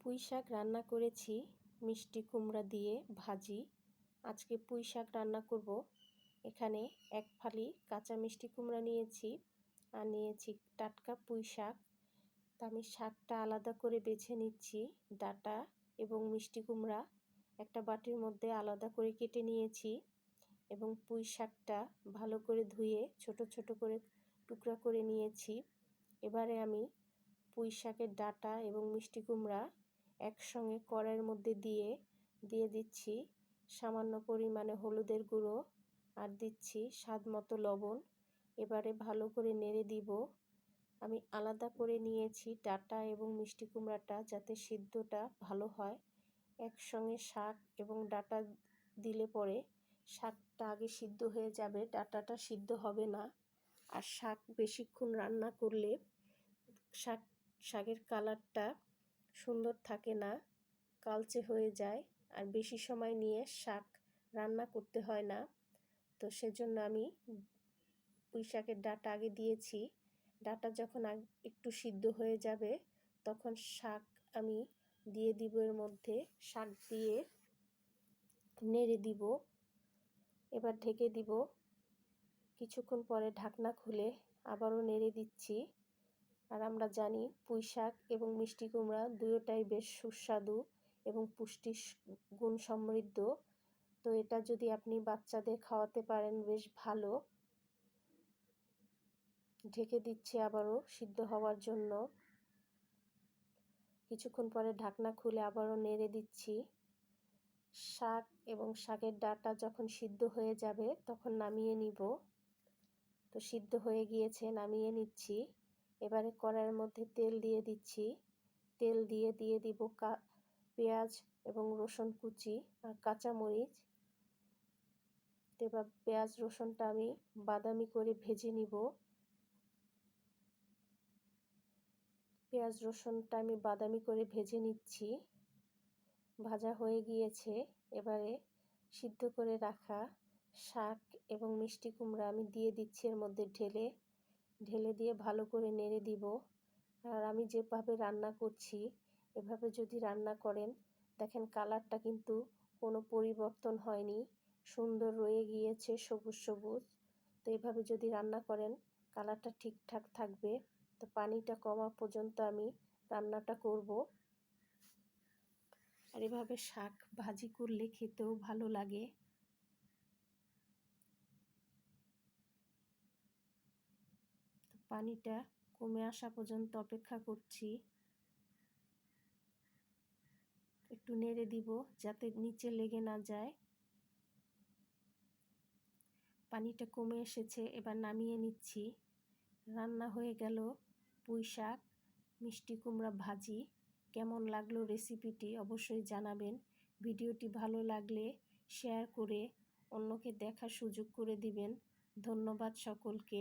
পুঁই শাক রান্না করেছি মিষ্টি কুমড়া দিয়ে ভাজি। আজকে পুঁই শাক রান্না করব। এখানে এক ফালি কাঁচা মিষ্টি কুমড়া নিয়েছি আর নিয়েছি টাটকা পুঁই শাক। তা আমি শাকটা আলাদা করে বেছে নিচ্ছি। ডাঁটা এবং মিষ্টি কুমড়া একটা বাটির মধ্যে আলাদা করে কেটে নিয়েছি এবং পুঁই শাকটা ভালো করে ধুয়ে ছোট ছোট করে টুকরা করে নিয়েছি। এবারে আমি পুঁই শাকের ডাঁটা এবং মিষ্টি কুমড়া একসঙ্গে কড়াইয়ের মধ্যে দিয়ে দিচ্ছি সামান্য পরিমাণে হলুদের গুঁড়ো আর দিচ্ছি স্বাদ মতো লবণ। এবারে ভালো করে নেড়ে দিব। আমি আলাদা করে নিয়েছি ডাঁটা এবং মিষ্টি কুমড়াটা যাতে সিদ্ধটা ভালো হয়। একসঙ্গে শাক এবং ডাঁটা দিলে পরে শাকটা আগে সিদ্ধ হয়ে যাবে, ডাঁটাটা সিদ্ধ হবে না। আর শাক বেশিক্ষণ রান্না করলে শাকের কালারটা সুন্দর থাকে না, কালচে হয়ে যায়। আর বেশি সময় নিয়ে শাক রান্না করতে হয় না। তো সেজন্য আমি পুঁই শাকের ডাঁটা আগে দিয়েছি। ডাঁটা যখন একটু সিদ্ধ হয়ে যাবে তখন শাক আমি দিয়ে দিব। এর মধ্যে শাক দিয়ে নেড়ে দিব। এবার ঢেকে দিব। কিছুক্ষণ পরে ঢাকনা খুলে আবারও নেড়ে দিচ্ছি। আর আমরা জানি পুঁই শাক এবং মিষ্টি কুমড়া দুটোটাই বেশ সুস্বাদু এবং পুষ্টি গুণ সমৃদ্ধ। তো এটা যদি আপনি বাচ্চাদের খাওয়াতে পারেন বেশ ভালো। ঢেকে দিচ্ছি আবারও সিদ্ধ হওয়ার জন্য। কিছুক্ষণ পরে ঢাকনা খুলে আবারও নেড়ে দিচ্ছি। শাক এবং শাকের ডাঁটা যখন সিদ্ধ হয়ে যাবে তখন নামিয়ে নিব। তো সিদ্ধ হয়ে গিয়েছে, নামিয়ে নিচ্ছি। এবারে কড়াইয়ের মধ্যে তেল দিয়ে দিচ্ছি। তেল দিয়ে দিব পেঁয়াজ এবং রসুন কুচি আর কাঁচামরিচ। এবার পেঁয়াজ রসুনটা আমি বাদামি করে ভেজে নিব। পেঁয়াজ রসুনটা আমি বাদামি করে ভেজে নিচ্ছি। ভাজা হয়ে গিয়েছে। এবারে সিদ্ধ করে রাখা শাক এবং মিষ্টি কুমড়া আমি দিয়ে দিচ্ছি এর মধ্যে ঢেলে দিয়ে ভালো করে নেড়ে দিব। আর আমি যেভাবে রান্না করছি এভাবে যদি রান্না করেন দেখেন কালারটা কিন্তু কোনো পরিবর্তন হয়নি, সুন্দর রয়ে গিয়েছে সবুজ সবুজ। তো এভাবে যদি রান্না করেন কালারটা ঠিকঠাক থাকবে। তো পানিটা কমা পর্যন্ত আমি রান্নাটা করব। আর এভাবে শাক ভাজি করলে খেতেও ভালো লাগে। তো পানিটা কমে আসা পর্যন্ত অপেক্ষা করছি। একটু নেড়ে দিব যাতে নিচে লেগে না যায়। পানিটা কমে এসেছে, এবার নামিয়ে নিচ্ছি। রান্না হয়ে গেল পুঁই শাক মিষ্টি কুমড়া ভাজি। কেমন লাগলো রেসিপিটি অবশ্যই জানাবেন। ভিডিওটি ভালো লাগলে শেয়ার করে অন্যকে দেখার সুযোগ করে দিবেন। ধন্যবাদ সকলকে।